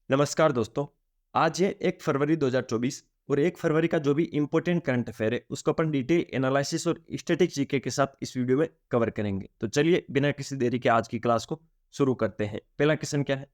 नमस्कार दोस्तों। आज है 1 फरवरी 2024 और 1 फरवरी का जो भी इंपॉर्टेंट करंट अफेयर है उसको अपन डिटेल एनालिसिस और स्टैटिक जीके के साथ इस वीडियो में कवर करेंगे। तो चलिए बिना किसी देरी के आज की क्लास को शुरू करते हैं। पहला क्वेश्चन क्या है?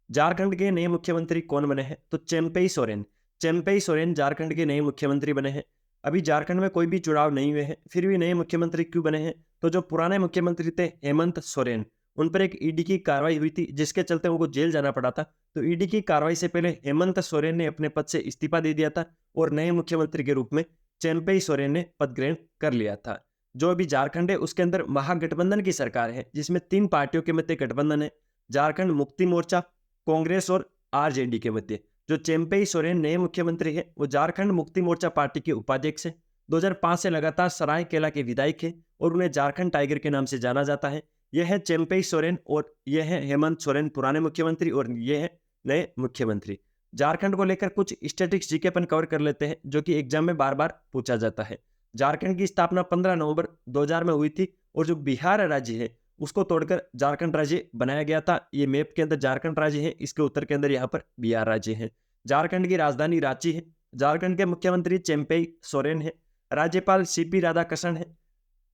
झारखंड के नए मुख्यमंत्री कौन बने हैं? तो चेम्पई सोरेन। चेम्पई सोरेन झारखंड के नए मुख्यमंत्री बने हैं। अभी झारखंड में कोई भी चुनाव नहीं हुए हैं, फिर भी नए मुख्यमंत्री क्यों बने हैं? तो जो पुराने मुख्यमंत्री थे हेमंत सोरेन, उन पर एक ईडी की कार्रवाई हुई थी जिसके चलते उनको जेल जाना पड़ा था। तो ईडी की कार्रवाई से पहले हेमंत सोरेन ने अपने पद से इस्तीफा दे दिया था और नए मुख्यमंत्री के रूप में चेम्पई सोरेन ने पद ग्रहण कर लिया था। जो अभी झारखंड है उसके अंदर महागठबंधन की सरकार है जिसमें 3 पार्टियों के मध्य गठबंधन है, झारखंड मुक्ति मोर्चा, कांग्रेस और आरजेडी के मध्य। जो चेम्पई सोरेन नए मुख्यमंत्री है वो झारखंड मुक्ति मोर्चा पार्टी के उपाध्यक्ष है। 2005 से लगातार सरायकेला के विधायक है और उन्हें झारखंड टाइगर के नाम से जाना जाता है। यह है चेम्पई सोरेन और यह है हेमंत सोरेन पुराने मुख्यमंत्री और ये है नए मुख्यमंत्री। झारखंड को लेकर कुछ स्टैटिक्स जीके अपन कवर कर लेते हैं जो कि एग्जाम में बार बार पूछा जाता है। झारखंड की स्थापना 15 नवंबर 2000 में हुई थी और जो बिहार राज्य है उसको तोड़कर झारखंड राज्य बनाया गया था। ये मैप के अंदर झारखंड राज्य है, इसके उत्तर के अंदर यहाँ पर बिहार राज्य है। झारखंड की राजधानी रांची है। झारखंड के मुख्यमंत्री चेम्पई सोरेन है। राज्यपाल सीपी राधाकृष्णन है।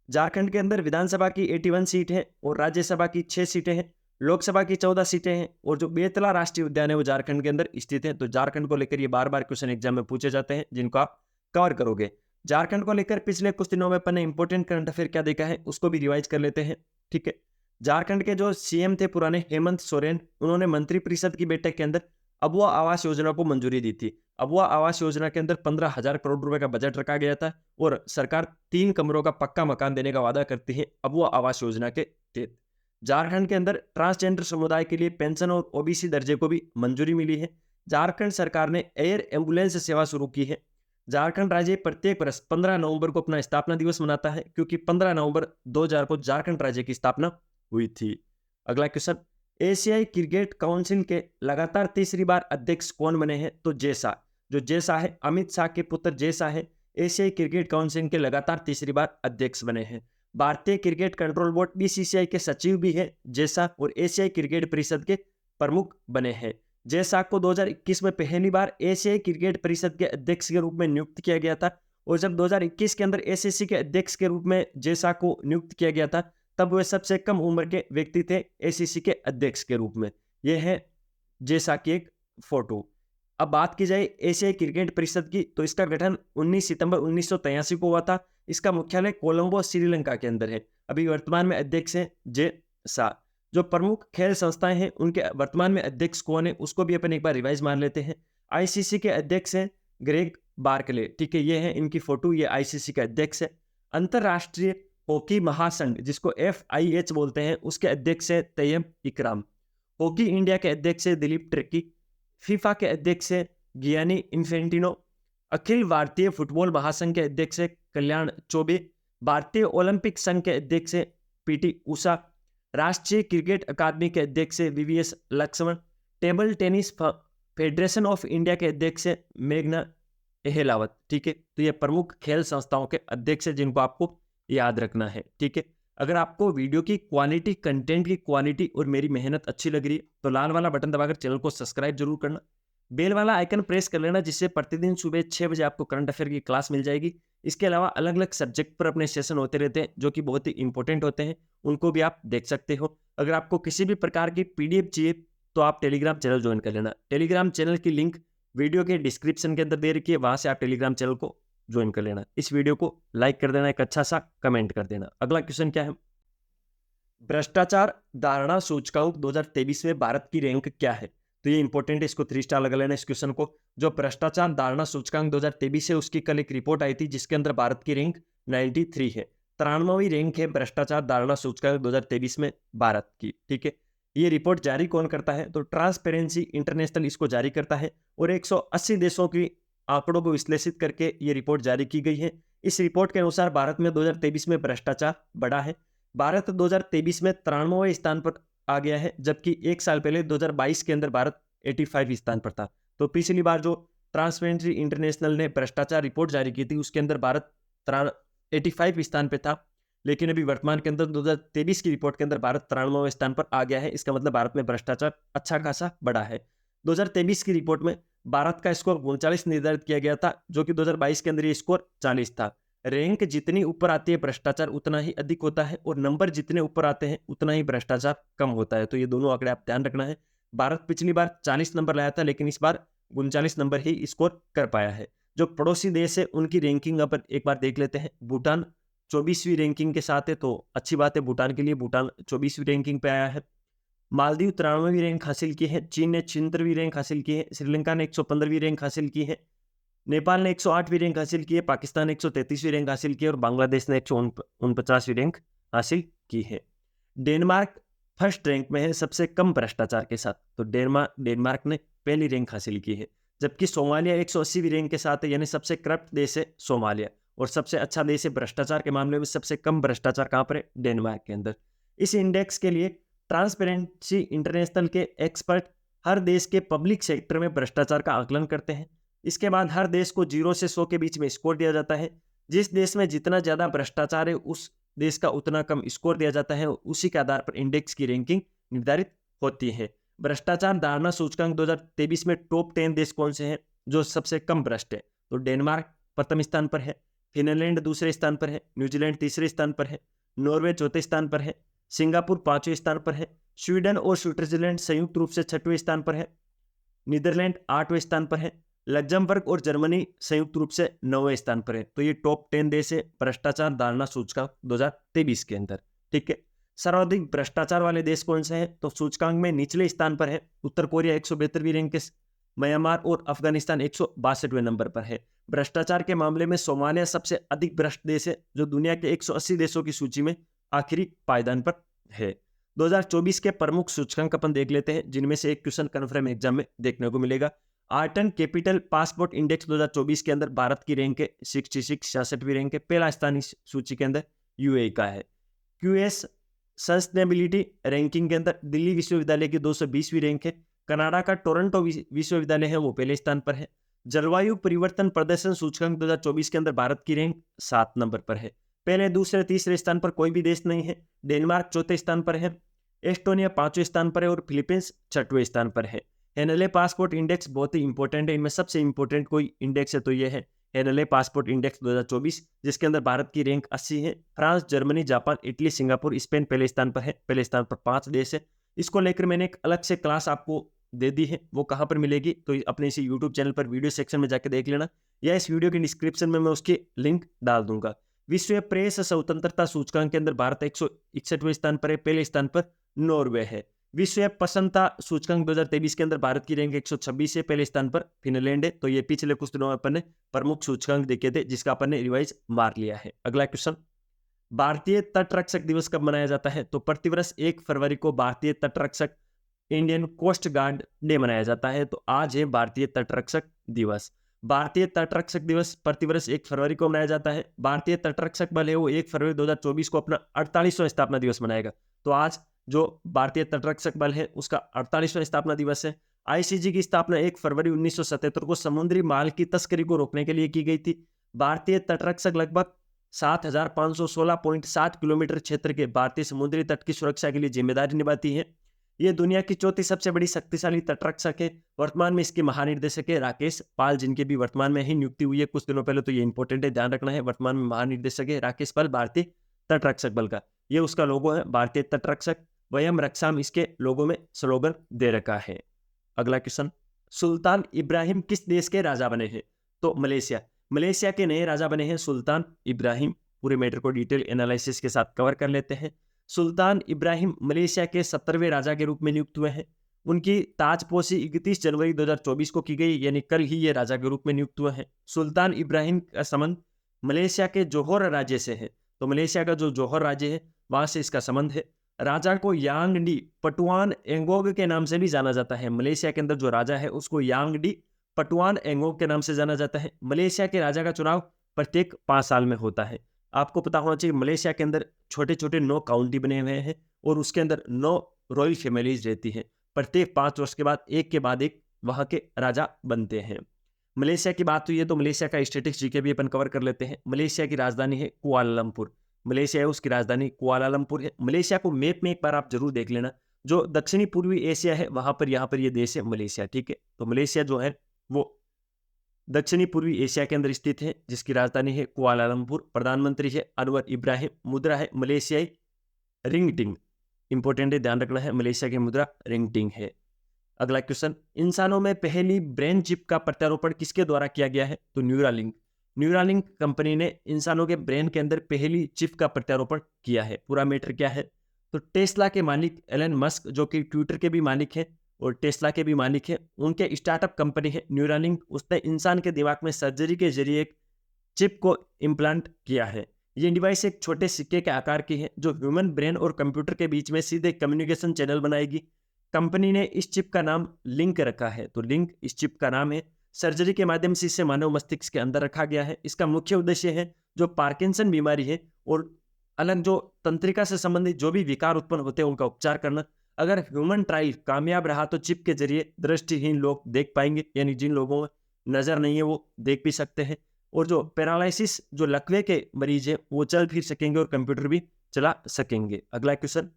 झारखंड के अंदर विधानसभा की 81 सीट है और राज्यसभा की 6 सीटें हैं। लोकसभा की 14 सीटें हैं और जो बेतला राष्ट्रीय उद्यान है वो झारखंड के अंदर स्थित है। तो झारखंड को लेकर ये बार बार क्वेश्चन एग्जाम में पूछे जाते हैं जिनको आप कवर करोगे। झारखंड को लेकर पिछले कुछ दिनों में अपन ने इंपॉर्टेंट करंट अफेयर क्या देखा है उसको भी रिवाइज कर लेते हैं। ठीक है, झारखंड के जो सीएम थे पुराने हेमंत सोरेन, उन्होंने मंत्रिपरिषद की बैठक के अंदर अबुआ आवास योजना को मंजूरी दी थी। अबुआ आवास योजना के अंदर 15,000 करोड़ रुपए का बजट रखा गया था और सरकार 3 कमरों का पक्का मकान देने का वादा करती है अबुआ आवास योजना के तहत। झारखंड के अंदर ट्रांसजेंडर समुदाय के लिए पेंशन और ओबीसी दर्जे को भी मंजूरी मिली है। झारखंड सरकार ने एयर एम्बुलेंस सेवा शुरू की है। झारखंड राज्य प्रत्येक वर्ष 15 नवंबर को अपना स्थापना दिवस मनाता है क्योंकि 15 नवंबर 2000 को झारखंड राज्य की स्थापना हुई थी। अगला क्वेश्चन, एशियाई क्रिकेट काउंसिल के लगातार तीसरी बार अध्यक्ष कौन बने हैं? तो जय शाह। जो जय शाह है अमित शाह के पुत्र जय शाह है, एशियाई क्रिकेट काउंसिल के लगातार तीसरी बार अध्यक्ष बने हैं। भारतीय क्रिकेट कंट्रोल बोर्ड बीसीसीआई के सचिव भी है जय शाह और एशियाई क्रिकेट परिषद के प्रमुख बने हैं। जय शाह को 2021 में पहली बार एशियाई क्रिकेट परिषद के अध्यक्ष के रूप में नियुक्त किया गया था और जब 2021 के अंदर एसीसी के अध्यक्ष के रूप में जय शाह को नियुक्त किया गया था तब वे सबसे कम उम्र के व्यक्ति थे एसीसी के अध्यक्ष के रूप में। यह है जय शाह की एक फोटो। अब बात की जाए एशियाई क्रिकेट परिषद की तो इसका गठन 19 सितंबर 1983 को हुआ था। इसका मुख्यालय कोलंबो श्रीलंका के अंदर है। अभी वर्तमान में अध्यक्ष है जय शाह। जो प्रमुख खेल संस्थाएं हैं उनके वर्तमान में अध्यक्ष कौन है उसको भी अपन एक बार रिवाइज मान लेते हैं। आईसीसी के अध्यक्ष हैं ग्रेग बार्कले। ठीक है, ये है इनकी फोटो, ये आईसीसी के अध्यक्ष है। अंतरराष्ट्रीय हॉकी महासंघ जिसको FIH बोलते हैं उसके अध्यक्ष है तैयब इकराम। हॉकी इंडिया के अध्यक्ष है दिलीप ट्रेकी। फीफा के अध्यक्ष है गियानी इन्फेंटिनो। अखिल भारतीय फुटबॉल महासंघ के अध्यक्ष है कल्याण चौबे। भारतीय ओलंपिक संघ के अध्यक्ष है PT उषा। राष्ट्रीय क्रिकेट अकादमी के अध्यक्ष है VVS Laxman. Table tennis federation of India के अध्यक्ष है मेघना अहलावत। ठीक है, तो ये प्रमुख खेल संस्थाओं के अध्यक्ष है जिनको आपको याद रखना है। ठीक है, अगर आपको वीडियो की क्वालिटी, कंटेंट की क्वालिटी और मेरी मेहनत अच्छी लग रही है तो लाल वाला बटन दबाकर चैनल को सब्सक्राइब जरूर करना। बेल वाला आइकन प्रेस कर लेना जिससे प्रतिदिन सुबह 6 बजे आपको करंट अफेयर की क्लास मिल जाएगी। इसके अलावा अलग अलग सब्जेक्ट पर अपने सेशन होते रहते हैं जो कि बहुत ही इंपॉर्टेंट होते हैं, उनको भी आप देख सकते हो। अगर आपको किसी भी प्रकार की PDF चाहिए तो आप टेलीग्राम चैनल ज्वाइन कर लेना। टेलीग्राम चैनल की लिंक वीडियो के डिस्क्रिप्शन के अंदर दे रखी है, वहां से आप टेलीग्राम चैनल को ज्वाइन कर लेना। इस वीडियो को लाइक कर देना, एक अच्छा सा कमेंट कर देना। अगला क्वेश्चन क्या है? भ्रष्टाचार धारणा सूचकांक 2023 में भारत की रैंक क्या है? तो ये इंपॉर्टेंट है, इसको 3 स्टार लगा लेना इस क्वेश्चन को। जो भ्रष्टाचार धारणा सूचकांक 2023 है उसकी कल एक रिपोर्ट आई थी जिसके अंदर भारत की रैंक 93 है। 93वीं रैंक है भ्रष्टाचार धारणा सूचकांक 2023 में भारत की। ठीक है, ये रिपोर्ट जारी कौन करता है? तो ट्रांसपेरेंसी इंटरनेशनल इसको जारी करता है और 180 देशों की आंकड़ों को विश्लेषित करके ये रिपोर्ट जारी की गई है। इस रिपोर्ट के अनुसार भारत में 2023 में भ्रष्टाचार बढ़ा है। भारत 2023 में 93वें स्थान पर आ गया है जबकि एक साल पहले 2022 के अंदर भारत 85 स्थान पर था। तो पिछली बार जो ट्रांसपेरेंसी इंटरनेशनल ने भ्रष्टाचार रिपोर्ट जारी की थी उसके अंदर भारत 85 स्थान पे था, लेकिन अभी वर्तमान के अंदर 2023 की रिपोर्ट के अंदर भारत 93वें स्थान पर आ गया है। इसका मतलब भारत में भ्रष्टाचार अच्छा खासा बढ़ा है। 2023 की रिपोर्ट में भारत का स्कोर 39 निर्धारित किया गया था, जो कि 2022 के अंदर ये स्कोर 40 था। रैंक जितनी ऊपर आती है भ्रष्टाचार उतना ही अधिक होता है, और नंबर जितने ऊपर आते हैं उतना ही भ्रष्टाचार कम होता है। तो ये दोनों आंकड़े आप ध्यान रखना है। भारत पिछली बार 40 नंबर लाया था, लेकिन इस बार 39 नंबर ही स्कोर कर पाया है। जो पड़ोसी देश है उनकी रैंकिंग अपन एक बार देख लेते हैं। भूटान 24वीं रैंकिंग के साथ है, तो अच्छी बात है भूटान के लिए। भूटान 24वीं रैंकिंग पे आया है। मालदीव 93वीं रैंक हासिल की है। चीन ने 76वीं रैंक हासिल की है। श्रीलंका ने 115वीं रैंक हासिल की है। नेपाल ने 108वीं रैंक हासिल की है। पाकिस्तान ने 133वीं रैंक हासिल की है, और बांग्लादेश ने 149वीं रैंक हासिल की है। डेनमार्क फर्स्ट रैंक में है सबसे कम भ्रष्टाचार के साथ, तो डेनमार्क ने पहली रैंक हासिल की है। जबकि सोमालिया 180वीं रैंक के साथ है, यानी सबसे करप्ट देश है सोमालिया, और सबसे अच्छा देश है भ्रष्टाचार के मामले में। सबसे कम भ्रष्टाचार कहाँ पर है? डेनमार्क के अंदर। इस इंडेक्स के लिए ट्रांसपेरेंसी इंटरनेशनल के एक्सपर्ट हर देश के पब्लिक सेक्टर में भ्रष्टाचार का आकलन करते हैं। इसके बाद हर देश को 0 से 100 के बीच में स्कोर दिया जाता है। जिस देश में जितना ज्यादा भ्रष्टाचार है उस देश का उतना कम स्कोर दिया जाता है। उसी के आधार पर इंडेक्स की रैंकिंग निर्धारित होती है। भ्रष्टाचार धारणा सूचकांक 2023 में टॉप 10 देश कौन से हैं जो सबसे कम भ्रष्ट है? तो डेनमार्क प्रथम स्थान पर है, फिनलैंड दूसरे स्थान पर है, न्यूजीलैंड तीसरे स्थान पर है, नॉर्वे चौथे स्थान पर है, सिंगापुर पांचवें स्थान पर है, स्वीडन और स्विट्जरलैंड संयुक्त रूप से छठवें स्थान पर है, नीदरलैंड 8वें स्थान पर है, लग्जमबर्ग और जर्मनी संयुक्त रूप से 9वें स्थान पर है। तो ये टॉप 10 देश है भ्रष्टाचार धारणा सूचकांक 2023 के अंदर। ठीक है। सर्वाधिक भ्रष्टाचार वाले देश कौन से हैं? तो सूचकांक में निचले स्थान पर है उत्तर कोरिया 172वीं रैंक के, म्यांमार और अफगानिस्तान 162वें नंबर पर है। भ्रष्टाचार के मामले में सोमालिया सबसे अधिक भ्रष्ट देश है, जो दुनिया के 180 देशों की सूची में आखिरी पायदान पर है। 2024 के प्रमुख सूचकांक अपन देख लेते हैं, जिनमें से एक क्वेश्चन कन्फर्म एग्जाम में देखने को मिलेगा। आर्टन कैपिटल पासपोर्ट इंडेक्स 2024 के अंदर भारत की रैंक है 66वीं रैंक है। पहला स्थान इस सूची के अंदर यूएई का है। क्यूएस सस्टेनेबिलिटी रैंकिंग के अंदर दिल्ली विश्वविद्यालय की 220वीं रैंक है। कनाडा का टोरंटो विश्वविद्यालय है, वो पहले स्थान पर है। जलवायु परिवर्तन प्रदर्शन सूचकांक 2024 के अंदर भारत की रैंक 7 नंबर पर है। पहले दूसरे तीसरे स्थान पर कोई भी देश नहीं है। डेनमार्क चौथे स्थान पर है, एस्टोनिया 5वें स्थान पर है, और फिलीपींस 6वें स्थान पर है। हेनले पासपोर्ट इंडेक्स बहुत ही इंपॉर्टेंट है। इनमें सबसे इंपॉर्टेंट कोई इंडेक्स है तो ये है हेनले पासपोर्ट इंडेक्स 2024, जिसके अंदर भारत की रैंक 80 है। France, Germany, Japan, Italy, Singapore, Spain पहले स्थान पर है। पहले स्थान पर 5 देश है। इसको लेकर मैंने एक अलग से क्लास आपको दे दी है, वो कहाँ पर मिलेगी? तो अपने इसी यूट्यूब चैनल पर वीडियो सेक्शन में जाकर देख लेना, या इस वीडियो के डिस्क्रिप्शन में मैं उसकी लिंक डाल दूंगा। विश्व प्रेस स्वतंत्रता सूचकांक के अंदर भारत 161वें स्थान पर है। पहले स्थान पर नॉर्वे है। विश्व प्रसन्नता सूचकांक 2023 के अंदर भारत की रैंक 126 है। पहले स्थान पर फिनलैंड है। तो ये पिछले कुछ दिनों में अपन ने प्रमुख सूचकांक देखे थे, जिसका अपन ने रिवाइज मार लिया है। अगला क्वेश्चन, भारतीय तटरक्षक दिवस कब मनाया जाता है? तो प्रतिवर्ष 1 फरवरी को भारतीय तटरक्षक इंडियन कोस्ट गार्ड डे मनाया जाता है। तो आज है भारतीय तटरक्षक दिवस। भारतीय तटरक्षक दिवस प्रतिवर्ष 1 फरवरी को मनाया जाता है। भारतीय तटरक्षक बल है वो 1 फरवरी 2024 को अपना 48वां स्थापना दिवस मनाएगा। तो आज जो भारतीय तटरक्षक बल है उसका 48वां स्थापना दिवस है। आईसीजी की स्थापना 1 फरवरी 1977 को समुद्री माल की तस्करी को रोकने के लिए की गई थी। भारतीय तटरक्षक लगभग 7516.7 किलोमीटर क्षेत्र के भारतीय समुद्री तट की सुरक्षा के लिए जिम्मेदारी निभाती है। ये दुनिया की चौथी सबसे बड़ी शक्तिशाली तटरक्षक है। वर्तमान में इसके महानिर्देशक है राकेश पाल, जिनकी भी वर्तमान में ही नियुक्ति हुई है कुछ दिनों पहले। तो ये इंपॉर्टेंट है, ध्यान रखना है। वर्तमान में महानिर्देशक है राकेश पाल भारतीय तटरक्षक बल का। ये उसका लोगो है, भारतीय तटरक्षक वयम रक्षाम, इसके लोगो में स्लोगन दे रखा है। अगला क्वेश्चन, सुल्तान इब्राहिम किस देश के राजा बने हैं? तो मलेशिया। मलेशिया के नए राजा बने हैं सुल्तान इब्राहिम। पूरे मैटर को डिटेल एनालिसिस के साथ कवर कर लेते हैं। सुल्तान इब्राहिम मलेशिया के 17वें राजा के रूप में नियुक्त हुए हैं। उनकी ताजपोशी 31 जनवरी 2024 को की गई, यानी कल ही ये राजा के रूप में नियुक्त हुए हैं। सुल्तान इब्राहिम का संबंध मलेशिया के जोहर राज्य से है। तो मलेशिया का जो जोहर राज्य है वहां से इसका संबंध है। राजा को यांग डी पटुआन एंगोग के नाम से भी जाना जाता है। मलेशिया के अंदर जो राजा है उसको यांग डी पटुआन एंगोग के नाम से जाना जाता है। मलेशिया के राजा का चुनाव प्रत्येक 5 साल में होता है। आपको पता होना चाहिए मलेशिया के अंदर छोटे छोटे 9 काउंटी बने हुए हैं, और उसके अंदर 9 रॉयल फैमिलीज रहती हैं। प्रत्येक 5 वर्ष के बाद एक वहां के राजा बनते हैं। मलेशिया की बात हुई है तो मलेशिया का स्टैटिक्स जीके भी अपन कवर कर लेते हैं। मलेशिया की राजधानी है कुआलालंपुर। मलेशिया है उसकी राजधानी कुआलालंपुर है। मलेशिया को मैप में एक बार आप जरूर देख लेना, जो दक्षिणी पूर्वी एशिया है वहां पर यहाँ पर ये देश है मलेशिया, ठीक है। तो मलेशिया जो है वो दक्षिणी पूर्वी एशिया के अंदर स्थित है, जिसकी राजधानी है कुआलालंपुर, प्रधानमंत्री है अनवर इब्राहिम, मुद्रा है मलेशियाई रिंगटिंग। इंपॉर्टेंट है, ध्यान रखना है, मलेशिया की मुद्रा रिंगटिंग है। अगला क्वेश्चन, इंसानों में पहली ब्रेन चिप का प्रत्यारोपण किसके द्वारा किया गया है? तो न्यूरालिंक। न्यूरालिंक कंपनी ने इंसानों के ब्रेन के अंदर पहली चिप का प्रत्यारोपण किया है। पूरा मैटर क्या है? तो टेस्ला के मालिक एलन मस्क, जो कि ट्विटर के भी मालिक हैं और टेस्ला के भी मालिक हैं, उनके स्टार्टअप कंपनी है न्यूरालिंक। उसने इंसान के दिमाग में सर्जरी के जरिए एक चिप को इम्प्लांट किया है। ये डिवाइस एक छोटे सिक्के के आकार की है जो ह्यूमन ब्रेन और कंप्यूटर के बीच में सीधे कम्युनिकेशन चैनल बनाएगी। कंपनी ने इस चिप का नाम लिंक रखा है। तो लिंक इस चिप का नाम है। सर्जरी के माध्यम से इसे मानव मस्तिष्क के अंदर रखा गया है। इसका मुख्य उद्देश्य है जो पार्किंसन बीमारी है और अलग जो तंत्रिका से संबंधित जो भी विकार उत्पन्न होते हैं उनका उपचार करना। अगर ह्यूमन ट्रायल कामयाब रहा तो चिप के जरिए दृष्टिहीन लोग देख पाएंगे, यानी जिन लोगों में नजर नहीं है वो देख भी सकते हैं। और जो पैरालिसिस जो लकवे के मरीज हैं वो चल फिर सकेंगे और कंप्यूटर भी चला सकेंगे। अगला क्वेश्चन,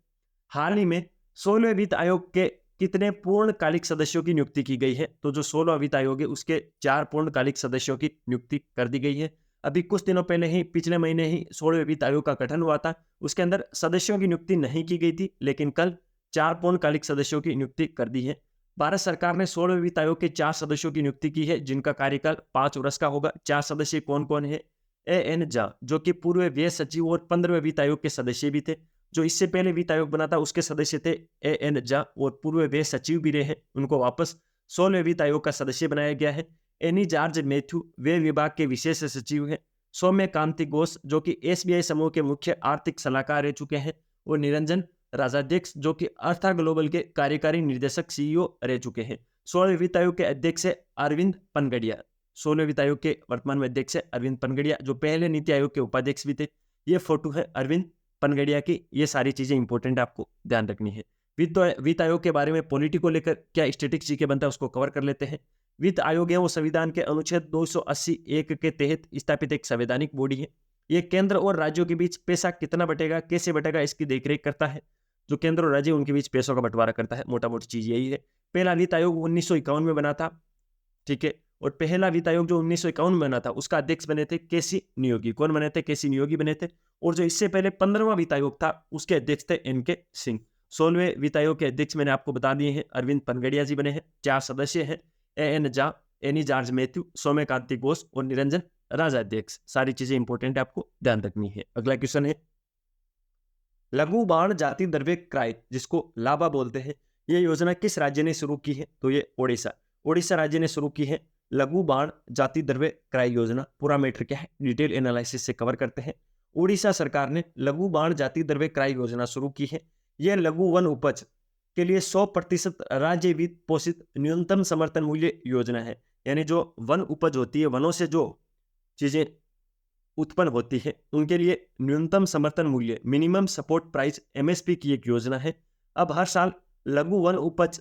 हाल ही में 16वें वित्त आयोग के कितने पूर्णकालिक सदस्यों की नियुक्ति की गई है? तो जो 16वां वित्त आयोग है उसके 4 पूर्णकालिक सदस्यों की नियुक्ति कर दी गई है। अभी कुछ दिनों पहले ही पिछले महीने ही 16वें वित्त आयोग का गठन हुआ था। उसके अंदर सदस्यों की नियुक्ति नहीं की गई थी, लेकिन कल 4 पूर्णकालिक सदस्यों की नियुक्ति कर दी है। भारत सरकार ने 16वें वित्त आयोग के 4 सदस्यों की नियुक्ति की है जिनका कार्यकाल 5 वर्ष का होगा। 4 सदस्य कौन कौन है? एएन झा, जो कि पूर्व व्यय सचिव और 15वें वित्त आयोग के सदस्य भी थे। जो इससे पहले वित्त आयोग बना था उसके सदस्य थे एएन झा और पूर्व व्यय सचिव भी रहे हैं। उनको वापस 16वें वित्त आयोग का सदस्य बनाया गया है। एनी जॉर्ज मैथ्यू व्यय विभाग के विशेष सचिव हैं। सौम्य कांति घोष, जो कि एसबीआई समूह के मुख्य आर्थिक सलाहकार रह चुके हैं। और निरंजन राजाध्यक्ष, जो कि अर्था ग्लोबल के कार्यकारी निर्देशक सीईओ रह चुके हैं। 16वें वित्त आयोग के अध्यक्ष है अरविंद पनगड़िया। 16वें वित्त आयोग के वर्तमान में अध्यक्ष है अरविंद पनगड़िया, जो पहले नीति आयोग के उपाध्यक्ष भी थे। ये फोटो है अरविंद पनगड़िया की। ये सारी चीजें इंपॉर्टेंट आपको ध्यान रखनी है। वित्त आयोग के बारे में पॉलिटी को लेकर क्या स्टैटिस्टिक्स जीके बनता है उसको कवर कर लेते हैं। वित्त आयोग है वो संविधान के अनुच्छेद 280(1) के तहत स्थापित एक संवैधानिक बॉडी है। ये केंद्र और राज्यों के बीच पैसा कितना बटेगा, कैसे बटेगा, इसकी देखरेख करता है। जो केंद्र और राज्य उनके बीच पैसों का बंटवारा करता है। मोटा मोटी चीज यही है। पहला वित्त आयोग 1951 में बना था, ठीक है। और पहला वित्त आयोग जो 1951 में बना था उसका अध्यक्ष बने थे केसी नियोगी। कौन बने थे? केसी नियोगी बने थे। और जो इससे पहले 15वां वित्त आयोग था उसके अध्यक्ष थे एनके सिंह। 16वें वित्त आयोग के अध्यक्ष मैंने आपको बता दिए हैं, अरविंद पनगड़िया जी बने हैं। 4 सदस्य हैं, A N Jha, Annie George Mathew, Soumya Kanti Ghosh और निरंजन राजाध्यक्ष। सारी चीजें इंपॉर्टेंट आपको ध्यान रखनी है। अगला क्वेश्चन है, लघु बाण जाति द्रव्य क्रय, जिसको लाभा बोलते हैं, ये योजना किस राज्य ने शुरू की है? तो ये ओडिशा राज्य ने शुरू की है लघु बाण जाति द्रव्य क्रय योजना। पूरा मैटर क्या है डिटेल एनालिसिस से कवर करते हैं। ओडिशा सरकार ने लघु बाण जाति द्रव्य क्रय योजना शुरू की है। यह लघु वन उपज के लिए 100% राज्य वित्त पोषित न्यूनतम समर्थन मूल्य योजना है। यानी जो वन उपज होती है, वनों से जो चीजें उत्पन्न होती है उनके लिए न्यूनतम समर्थन मूल्य मिनिमम सपोर्ट प्राइस एमएसपी की एक योजना है। अब हर साल लघु वन उपज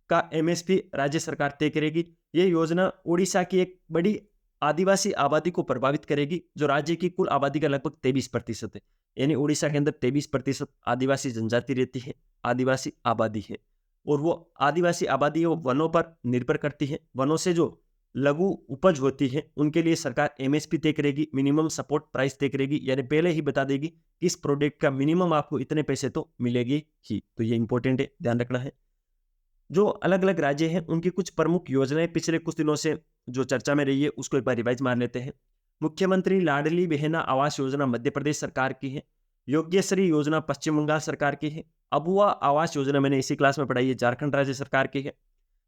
का एमएसपी राज्य सरकार तय करेगी। ये योजना उड़ीसा की एक बड़ी आदिवासी आबादी को प्रभावित करेगी, जो राज्य की कुल आबादी का लगभग 23% है। यानी उड़ीसा के अंदर 23% आदिवासी जनजाति रहती है, आदिवासी आबादी है। और वो आदिवासी आबादी है वो वनों पर निर्भर करती है। वनों से जो लघु उपज होती है उनके लिए सरकार एमएसपी तय करेगी, मिनिमम सपोर्ट प्राइस तय करेगी। यानी पहले ही बता देगी कि इस प्रोडक्ट का मिनिमम आपको इतने पैसे तो मिलेगी ही। तो ये इंपॉर्टेंट है, ध्यान रखना है। जो अलग अलग राज्य हैं उनकी कुछ प्रमुख योजनाएं पिछले कुछ दिनों से जो चर्चा में रही है उसको एक बार रिवाइज मार लेते हैं। मुख्यमंत्री लाडली बहना आवास योजना मध्य प्रदेश सरकार की है। योग्यश्री योजना पश्चिम बंगाल सरकार की है। अबुआ आवास योजना मैंने इसी क्लास में पढ़ाई है, झारखंड राज्य सरकार की है।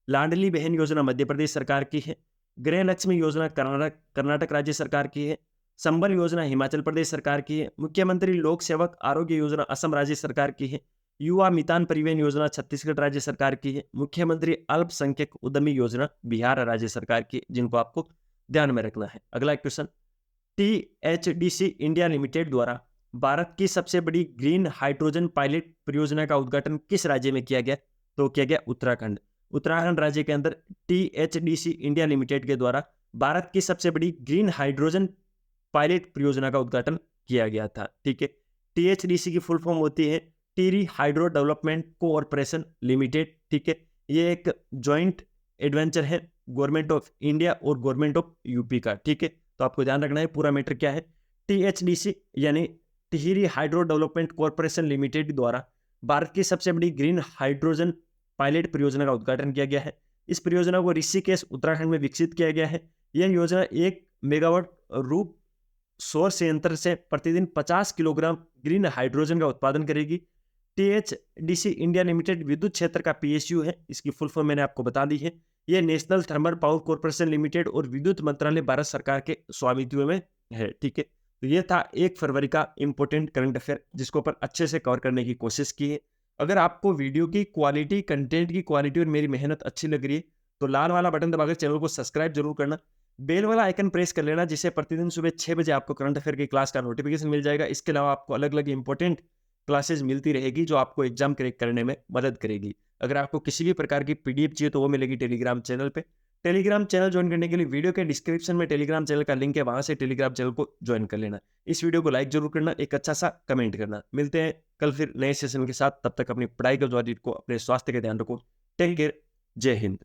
लाडली बहन योजना मध्य प्रदेश सरकार की है। गृह लक्ष्मी योजना कर्नाटक राज्य सरकार की है। संबल योजना हिमाचल प्रदेश सरकार की है। मुख्यमंत्री लोक सेवक आरोग्य योजना असम राज्य सरकार की है। युवा मितान परिवहन योजना छत्तीसगढ़ राज्य सरकार की है। मुख्यमंत्री अल्पसंख्यक उद्यमी योजना बिहार राज्य सरकार की, जिनको आपको ध्यान में रखना है। अगला क्वेश्चन, टीएचडीसी इंडिया लिमिटेड द्वारा भारत की सबसे बड़ी ग्रीन हाइड्रोजन पायलट परियोजना का उद्घाटन किस राज्य में किया गया? तो किया गया उत्तराखंड। उत्तराखंड राज्य के अंदर टीएचडीसी इंडिया लिमिटेड के द्वारा भारत की सबसे बड़ी ग्रीन हाइड्रोजन पायलट परियोजना का उद्घाटन किया गया था। ठीक है, टीएचडीसी की फुल फॉर्म होती है Tehri hydro development cooperation limited, ठीक है। ये एक जॉइंट एडवेंचर है गवर्नमेंट ऑफ इंडिया और गवर्नमेंट ऑफ यूपी का, ठीक है। तो आपको ध्यान रखना है पूरा मैटर क्या है। टीएचडीसी यानी Tehri hydro development corporation limited द्वारा भारत की सबसे बड़ी ग्रीन हाइड्रोजन पायलट परियोजना का उद्घाटन किया गया है। इस परियोजना को ऋषिकेश उत्तराखंड में विकसित किया गया है। यह योजना 1 मेगावाट रूप सौर संयंत्र से प्रतिदिन 50 किलोग्राम ग्रीन हाइड्रोजन का उत्पादन करेगी। टीएचडीसी इंडिया लिमिटेड विद्युत क्षेत्र का पीएसयू है। इसकी फुल फॉर्म मैंने आपको बता दी है। यह national thermal power corporation limited और विद्युत मंत्रालय भारत सरकार के स्वामित्व में है, ठीक है। तो ये था 1 फरवरी का इंपॉर्टेंट करंट अफेयर, जिसको ऊपर अच्छे से कवर करने की कोशिश की है। अगर आपको वीडियो की क्वालिटी, कंटेंट की क्वालिटी और मेरी मेहनत अच्छी लग रही है तो लाल वाला बटन दबाकर चैनल को सब्सक्राइब जरूर करना, बेल वाला आइकन प्रेस कर लेना, जिससे प्रतिदिन सुबह 6 बजे आपको करंट अफेयर की क्लास का नोटिफिकेशन मिल जाएगा। इसके अलावा आपको अलग अलग इंपॉर्टेंट क्लासेस मिलती रहेगी जो आपको एग्जाम क्रैक करने में मदद करेगी। अगर आपको किसी भी प्रकार की पीडीएफ चाहिए तो वो मिलेगी टेलीग्राम चैनल पे। टेलीग्राम चैनल ज्वाइन करने के लिए वीडियो के डिस्क्रिप्शन में टेलीग्राम चैनल का लिंक है, वहां से टेलीग्राम चैनल को ज्वाइन कर लेना। इस वीडियो को लाइक जरूर करना, एक अच्छा सा कमेंट करना। मिलते हैं कल फिर नए सेशन के साथ, तब तक अपनी पढ़ाई को, अपने स्वास्थ्य का ध्यान रखो। टेक केयर, जय हिंद।